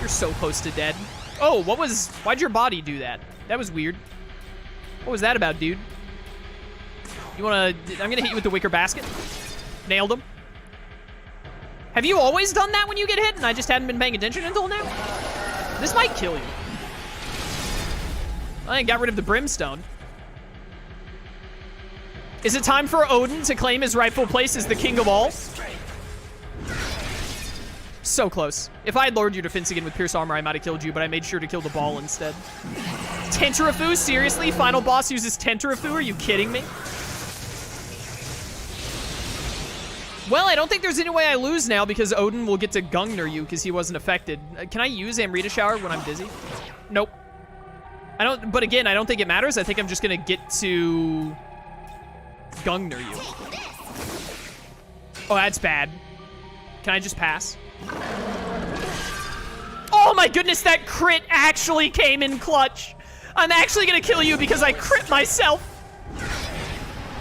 You're so close to dead. Oh, why'd your body do that? That was weird. What was that about, dude? I'm gonna hit you with the wicker basket. Nailed him. Have you always done that when you get hit and I just hadn't been paying attention until now? This might kill you. I got rid of the brimstone. Is it time for Odin to claim his rightful place as the king of all? So close. If I had lowered your defense again with Pierce Armor, I might have killed you, but I made sure to kill the ball instead. Tentarafu? Seriously? Final boss uses Tentarafu? Are you kidding me? Well, I don't think there's any way I lose now because Odin will get to Gungnir you because he wasn't affected. Can I use Amrita Shower when I'm dizzy? Nope. But again, I don't think it matters. I think I'm just gonna get to Gungnir you. Oh, that's bad. Can I just pass? Oh my goodness, that crit actually came in clutch. I'm actually gonna kill you because I crit myself.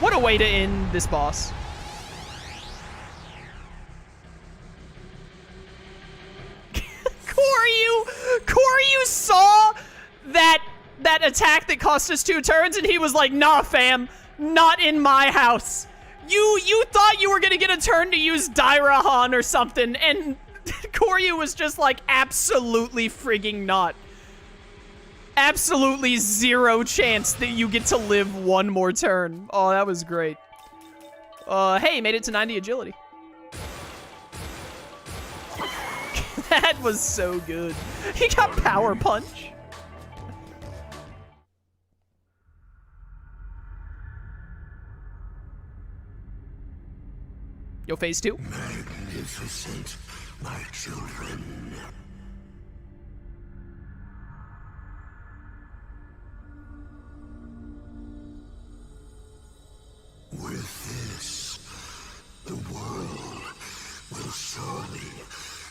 What a way to end this boss. Kohryu saw that attack that cost us 2 turns and he was like, nah fam, not in my house. You thought you were gonna get a turn to use Dairahan or something, and Kohryu was just like, absolutely frigging not. Absolutely 0 chance that you get to live 1 more turn. Oh, that was great. Hey, made it to 90 agility. That was so good. He got power punch. Yo, phase 2. Magnificent, my children. With this, the world will surely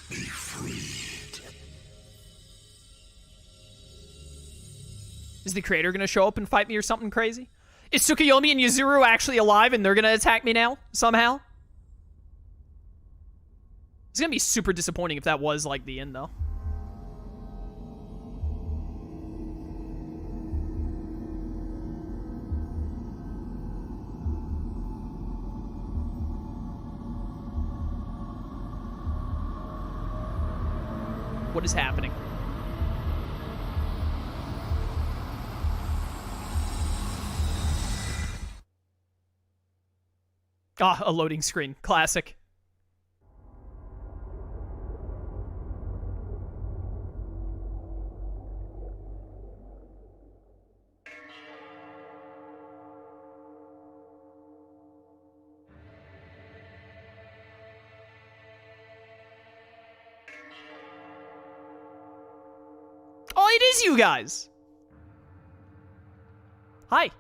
be freed. Is the creator gonna show up and fight me or something crazy? Is Tsukuyomi and Yuzuru actually alive and they're gonna attack me now, somehow? It's gonna be super disappointing if that was, like, the end, though. What is happening? Ah, a loading screen. Classic. Oh, it is you guys. Hi.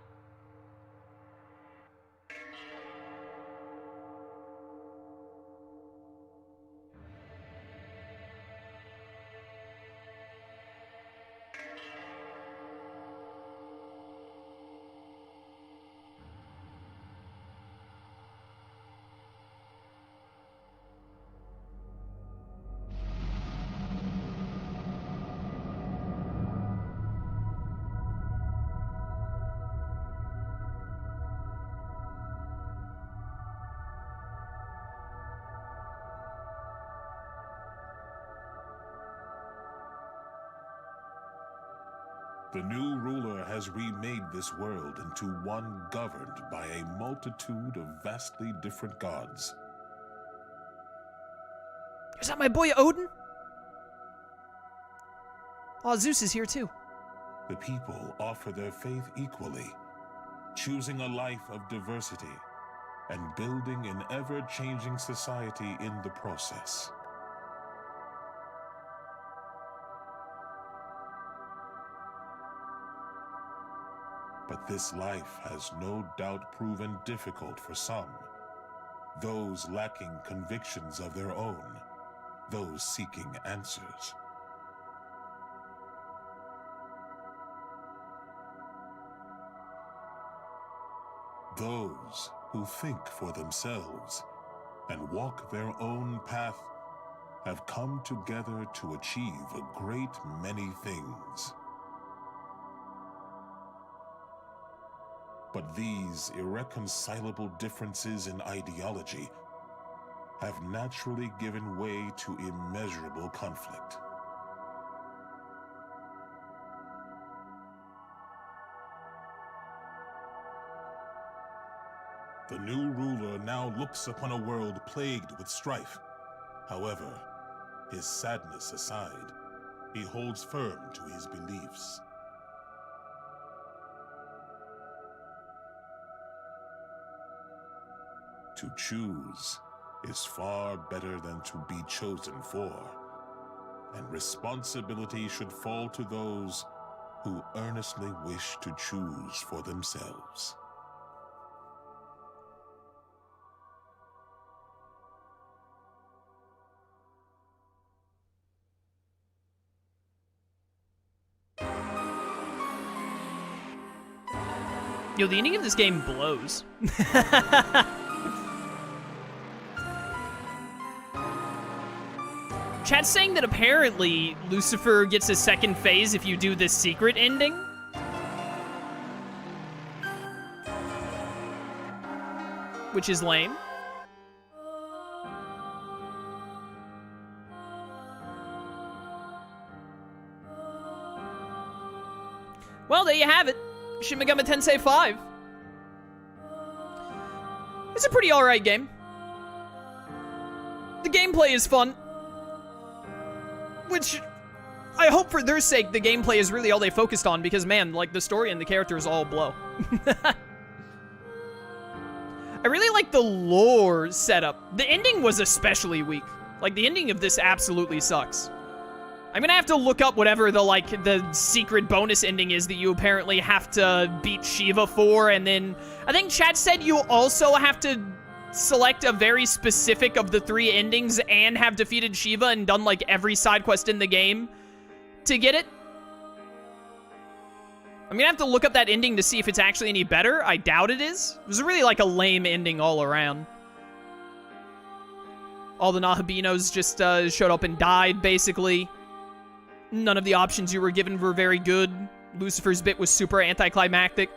The new ruler has remade this world into one governed by a multitude of vastly different gods. Is that my boy Odin? Oh, Zeus is here too. The people offer their faith equally, choosing a life of diversity and building an ever-changing society in the process. But this life has no doubt proven difficult for some, those lacking convictions of their own, those seeking answers. Those who think for themselves and walk their own path have come together to achieve a great many things. But these irreconcilable differences in ideology have naturally given way to immeasurable conflict. The new ruler now looks upon a world plagued with strife. However, his sadness aside, he holds firm to his beliefs. To choose is far better than to be chosen for, and responsibility should fall to those who earnestly wish to choose for themselves. Yo, the ending of this game blows. Chat's saying that apparently Lucifer gets a second phase if you do this secret ending. Which is lame. Well, there you have it. Shin Megami Tensei V. It's a pretty alright game. The gameplay is fun. Which, I hope for their sake, the gameplay is really all they focused on, because, man, like, the story and the characters all blow. I really like the lore setup. The ending was especially weak. Like, the ending of this absolutely sucks. I'm gonna have to look up whatever the secret bonus ending is that you apparently have to beat Shiva for, and then I think chat said you also have to select a very specific of the 3 endings and have defeated Shiva and done like every side quest in the game to get it. I'm gonna have to look up that ending to see if it's actually any better. I doubt it is. It was really like a lame ending all around. All the Nahobinos just showed up and died, basically. None of the options you were given were very good. Lucifer's bit was super anticlimactic.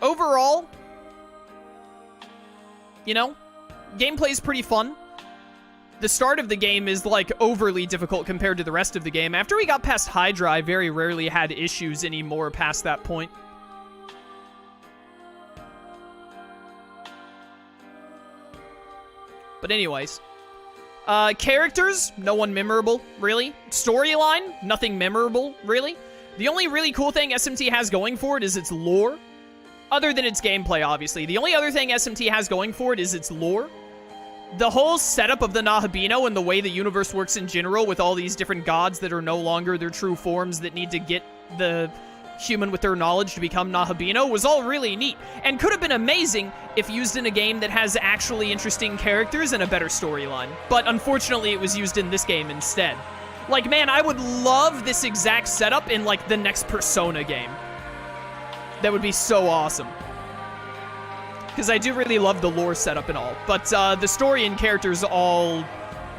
Overall, you know, gameplay's pretty fun. The start of the game is, like, overly difficult compared to the rest of the game. After we got past Hydra, I very rarely had issues anymore past that point. But anyways. Characters, no one memorable, really. Storyline, nothing memorable, really. The only really cool thing SMT has going for it is its lore. Other than its gameplay, obviously. The only other thing SMT has going for it is its lore. The whole setup of the Nahobino and the way the universe works in general with all these different gods that are no longer their true forms that need to get the human with their knowledge to become Nahobino was all really neat and could have been amazing if used in a game that has actually interesting characters and a better storyline. But unfortunately, it was used in this game instead. Like, man, I would love this exact setup in, like, the next Persona game. That would be so awesome. Because I do really love the lore setup and all. But the story and characters all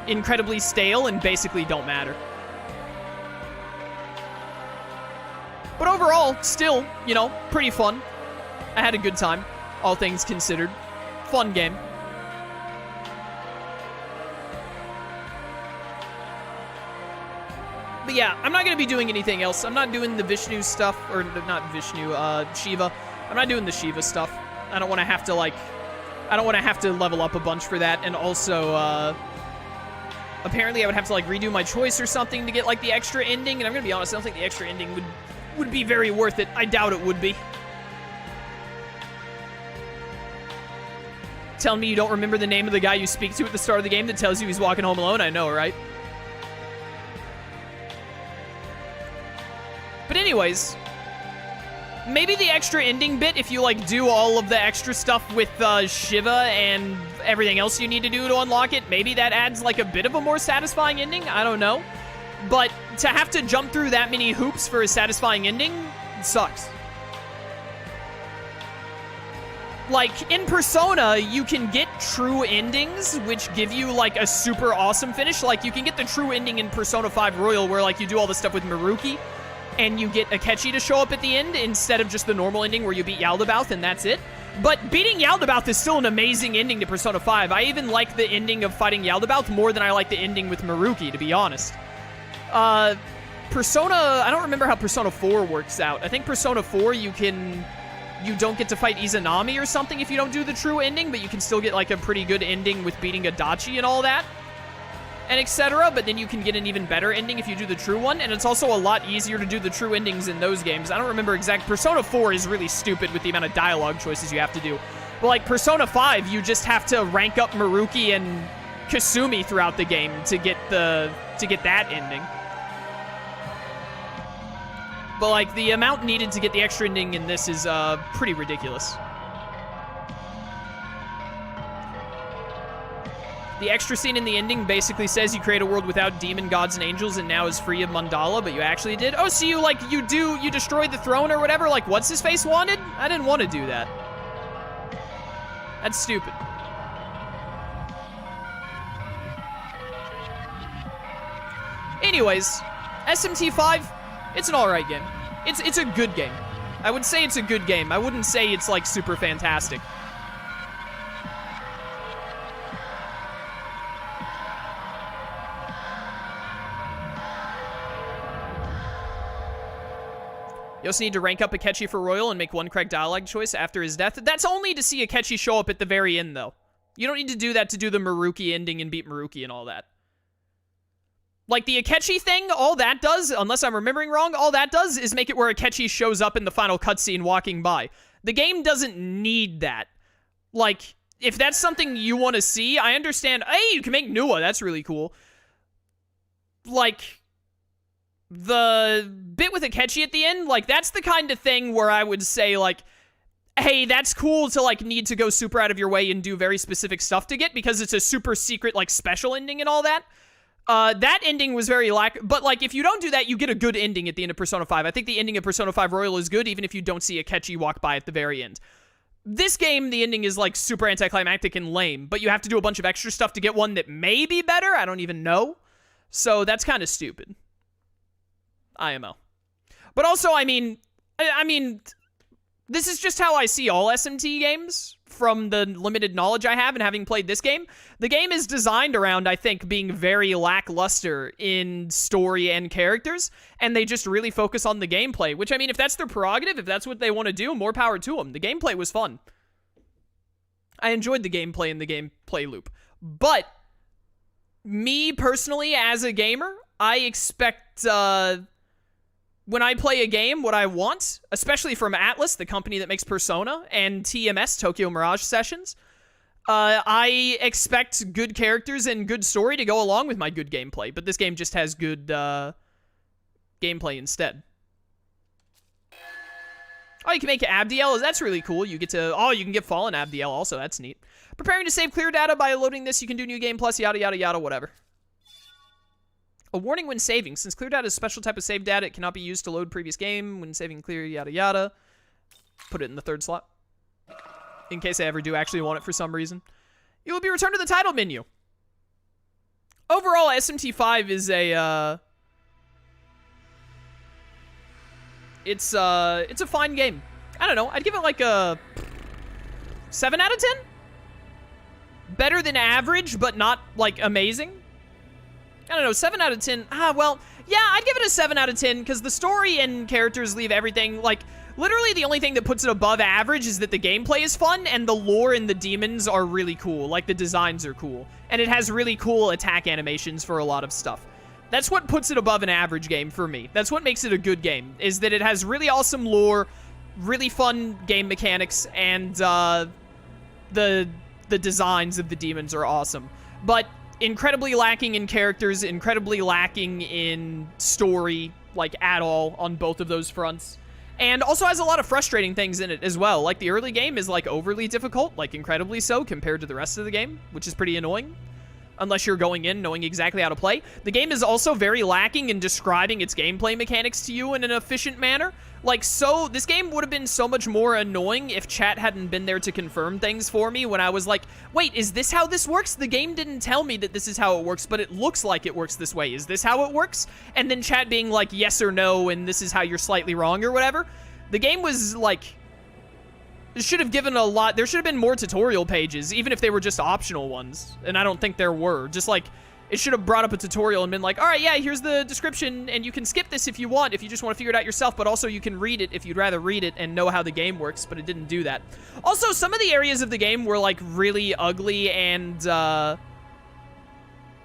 incredibly stale and basically don't matter. But overall, still, you know, pretty fun. I had a good time, all things considered. Fun game. But yeah, I'm not going to be doing anything else. I'm not doing the Vishnu stuff, or not Vishnu, Shiva. I'm not doing the Shiva stuff. I don't want to have to, like, I don't want to have to level up a bunch for that. And also, apparently I would have to, like, redo my choice or something to get, like, the extra ending. And I'm going to be honest, I don't think the extra ending would be very worth it. I doubt it would be. Telling me you don't remember the name of the guy you speak to at the start of the game that tells you he's walking home alone? I know, right? But anyways, maybe the extra ending bit, if you, like, do all of the extra stuff with Shiva and everything else you need to do to unlock it, maybe that adds, like, a bit of a more satisfying ending? I don't know. But to have to jump through that many hoops for a satisfying ending sucks. like, in Persona, you can get true endings, which give you, like, a super awesome finish. Like, you can get the true ending in Persona 5 Royal, where, like, you do all the stuff with Maruki, and you get Akechi to show up at the end, instead of just the normal ending where you beat Yaldabaoth, and that's it. But beating Yaldabaoth is still an amazing ending to Persona 5. I even like the ending of fighting Yaldabaoth more than I like the ending with Maruki, to be honest. Persona, I don't remember how Persona 4 works out. I think Persona 4, you don't get to fight Izanami or something if you don't do the true ending, but you can still get, like, a pretty good ending with beating Adachi and all that, and etc., but then you can get an even better ending if you do the true one, and it's also a lot easier to do the true endings in those games. I don't remember exact... Persona 4 is really stupid with the amount of dialogue choices you have to do. But, like, Persona 5, you just have to rank up Maruki and Kasumi throughout the game to get that ending. But, like, the amount needed to get the extra ending in this is, pretty ridiculous. The extra scene in the ending basically says you create a world without demon gods and angels and now is free of Mandala, but you actually did? Oh, so you destroyed the throne or whatever, like What's-His-Face wanted? I didn't want to do that. That's stupid. Anyways, SMT5, it's an alright game. It's a good game. I would say it's a good game. I wouldn't say it's, like, super fantastic. You also need to rank up Akechi for Royal and make one correct dialogue choice after his death. That's only to see Akechi show up at the very end, though. You don't need to do that to do the Maruki ending and beat Maruki and all that. Like, the Akechi thing, all that does, unless I'm remembering wrong, all that does is make it where Akechi shows up in the final cutscene walking by. The game doesn't need that. Like, if that's something you want to see, I understand. Hey, you can make Nua, that's really cool. Like... the bit with Akechi at the end, like, that's the kind of thing where I would say, like, hey, that's cool to, like, need to go super out of your way and do very specific stuff to get, because it's a super secret, like, special ending and all that. That ending was very but, like, if you don't do that, you get a good ending at the end of Persona 5. I think the ending of Persona 5 Royal is good, even if you don't see Akechi walk by at the very end. This game, the ending is, like, super anticlimactic and lame, but you have to do a bunch of extra stuff to get one that may be better. I don't even know. So that's kind of stupid. IMO. But also, I mean, this is just how I see all SMT games from the limited knowledge I have and having played this game. The game is designed around, I think, being very lackluster in story and characters, and they just really focus on the gameplay, which, I mean, if that's their prerogative, if that's what they want to do, more power to them. The gameplay was fun. I enjoyed the gameplay and the gameplay loop. But, me personally, as a gamer, I expect, when I play a game, what I want, especially from Atlus, the company that makes Persona, and TMS, Tokyo Mirage Sessions, I expect good characters and good story to go along with my good gameplay, but this game just has good gameplay instead. Oh, you can make Abdiel. That's really cool. You get to... oh, you can get Fallen Abdiel also. That's neat. Preparing to save clear data by loading this. You can do New Game Plus, yada, yada, yada, whatever. A warning when saving. Since clear data is a special type of save data, it cannot be used to load previous game. When saving clear, yada, yada. Put it in the third slot. In case I ever do actually want it for some reason. You will be returned to the title menu. Overall, SMT5 is a, It's a fine game. I don't know. I'd give it like a 7 out of 10? Better than average, but not, like, amazing. I don't know, 7 out of 10. Well, yeah, I'd give it a 7 out of 10, because the story and characters leave everything, like, literally the only thing that puts it above average is that the gameplay is fun, and the lore and the demons are really cool. Like, the designs are cool. And it has really cool attack animations for a lot of stuff. That's what puts it above an average game for me. That's what makes it a good game, is that it has really awesome lore, really fun game mechanics, and, the designs of the demons are awesome. But incredibly lacking in characters, incredibly lacking in story, like, at all on both of those fronts. And also has a lot of frustrating things in it as well. Like, the early game is, like, overly difficult, like, incredibly so compared to the rest of the game, which is pretty annoying. unless you're going in knowing exactly how to play. The game is also very lacking in describing its gameplay mechanics to you in an efficient manner. Like, so, this game would have been so much more annoying if chat hadn't been there to confirm things for me when I was like, wait, is this how this works? The game didn't tell me that this is how it works, but it looks like it works this way. Is this how it works? And then chat being like, yes or no, and this is how you're slightly wrong or whatever. The game was, like, it should have given a lot. There should have been more tutorial pages, even if they were just optional ones. And I don't think there were. Just, like, it should have brought up a tutorial and been like, all right, yeah, here's the description, and you can skip this if you want, if you just want to figure it out yourself, but also you can read it if you'd rather read it and know how the game works, but it didn't do that. Also, some of the areas of the game were, like, really ugly and,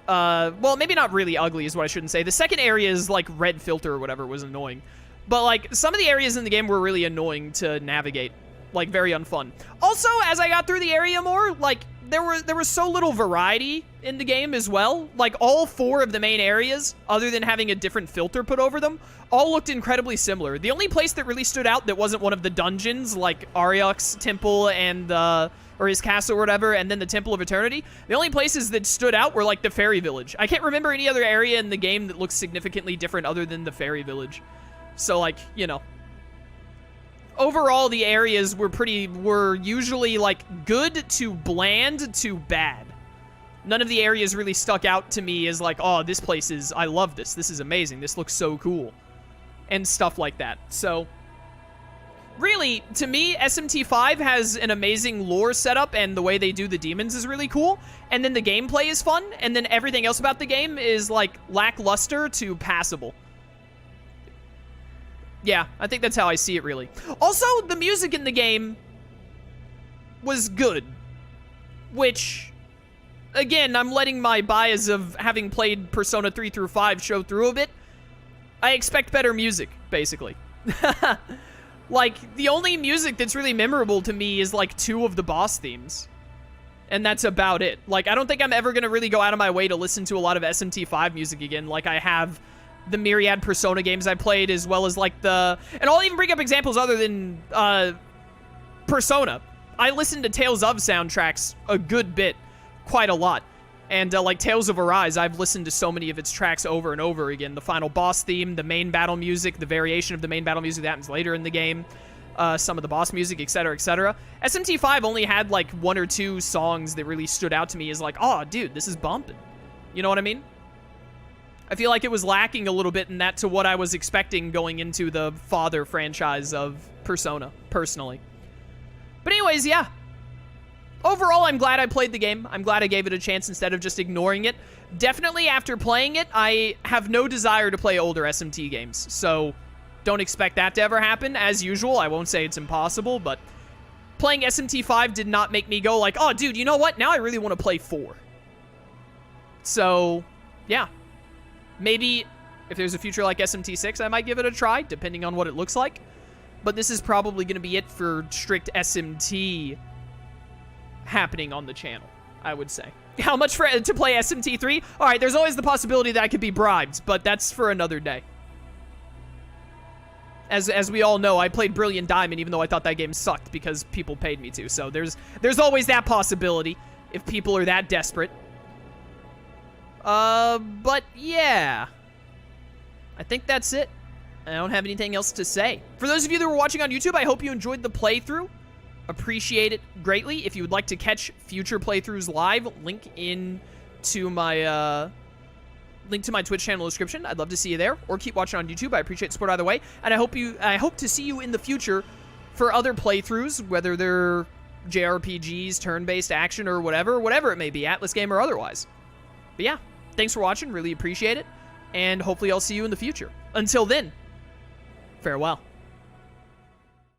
well, maybe not really ugly is what I shouldn't say. The second area is, like, red filter or whatever was annoying. But, like, some of the areas in the game were really annoying to navigate. Like, very unfun. Also, as I got through the area more, like, there was so little variety in the game as well. Like, all 4 of the main areas, other than having a different filter put over them, all looked incredibly similar. The only place that really stood out that wasn't one of the dungeons, like Ariok's temple and, or his castle or whatever, and then the Temple of Eternity, the only places that stood out were, like, the Fairy Village. I can't remember any other area in the game that looks significantly different other than the Fairy Village. So, like, you know. Overall, the areas were usually, like, good to bland to bad. None of the areas really stuck out to me as, like, oh, this place is, I love this. This is amazing. This looks so cool. And stuff like that. So, really, to me, SMT5 has an amazing lore setup, and the way they do the demons is really cool. And then the gameplay is fun, and then everything else about the game is, like, lackluster to passable. Yeah, I think that's how I see it, really. Also, the music in the game was good. Which, again, I'm letting my bias of having played Persona 3 through 5 show through a bit. I expect better music, basically. Like, the only music that's really memorable to me is, like, 2 of the boss themes. And that's about it. Like, I don't think I'm ever going to really go out of my way to listen to a lot of SMT5 music again, like I have the myriad Persona games I played, as well as, like, the... And I'll even bring up examples other than, Persona. I listened to Tales of soundtracks a good bit, quite a lot. And, like, Tales of Arise, I've listened to so many of its tracks over and over again. The final boss theme, the main battle music, the variation of the main battle music that happens later in the game, some of the boss music, etc., etc. SMT5 only had, like, 1 or 2 songs that really stood out to me as, like, oh, dude, this is bumping. You know what I mean? I feel like it was lacking a little bit in that to what I was expecting going into the Father franchise of Persona, personally. But anyways, yeah. Overall, I'm glad I played the game. I'm glad I gave it a chance instead of just ignoring it. Definitely, after playing it, I have no desire to play older SMT games. So, don't expect that to ever happen. As usual, I won't say it's impossible, but playing SMT5 did not make me go like, oh, dude, you know what? Now I really want to play 4. So, yeah. Maybe if there's a future like SMT6, I might give it a try, depending on what it looks like. But this is probably going to be it for strict SMT happening on the channel, I would say. How much to play SMT3? All right, there's always the possibility that I could be bribed, but that's for another day. As we all know, I played Brilliant Diamond even though I thought that game sucked because people paid me to. So there's always that possibility if people are that desperate. But yeah, I think that's it. I don't have anything else to say. For those of you that were watching on YouTube, I hope you enjoyed the playthrough. Appreciate it greatly. If you would like to catch future playthroughs live, link to my Twitch channel description. I'd love to see you there, or keep watching on YouTube. I appreciate support either way, and I hope to see you in the future for other playthroughs, whether they're JRPGs, turn-based action, or whatever it may be, Atlus game or otherwise. But yeah, thanks for watching. Really appreciate it. And hopefully I'll see you in the future. Until then, farewell.